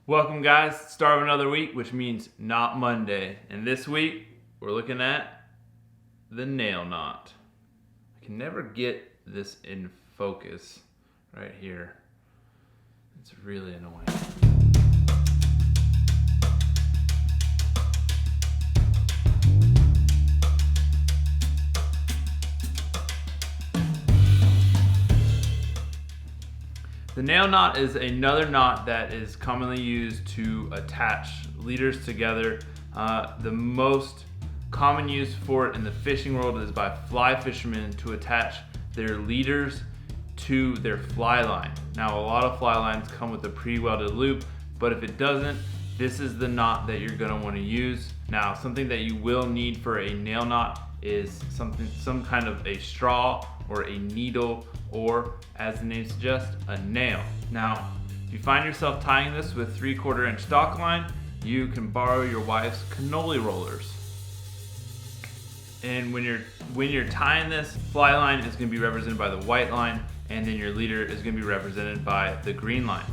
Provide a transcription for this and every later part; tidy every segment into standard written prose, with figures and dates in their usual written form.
Welcome guys, start of another week, which means not Monday. And this week, we're looking at the nail knot. I can never get this in focus right here. It's really annoying. The nail knot is another knot that is commonly used to attach leaders together. The most common use for it in the fishing world is by fly fishermen to attach their leaders to their fly line. Now, a lot of fly lines come with a pre-welded loop, but if it doesn't, this is the knot that you're going to want to use. Now, something that you will need for a nail knot is some kind of a straw or a needle, or as the name suggests, a nail. Now, if you find yourself tying this with 3/4 inch stock line, you can borrow your wife's cannoli rollers. And when you're tying this, fly line is going to be represented by the white line, and then your leader is going to be represented by the green line.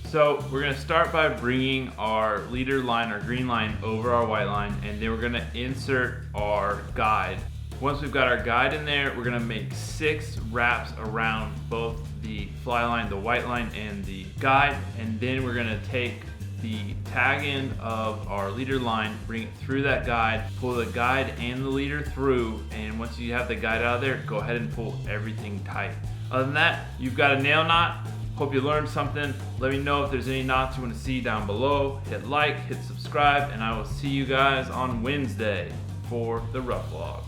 So we're going to start by bringing our leader line, our green line, over our white line, and then we're going to insert our guide. Once we've got our guide in there, we're going to make 6 wraps around both the fly line, the white line, and the guide, and then we're going to take the tag end of our leader line, bring it through that guide, pull the guide and the leader through, and once you have the guide out of there, go ahead and pull everything tight. Other than that, you've got a nail knot. Hope you learned something. Let me know if there's any knots you want to see down below. Hit like, hit subscribe, and I will see you guys on Wednesday for the rough vlog.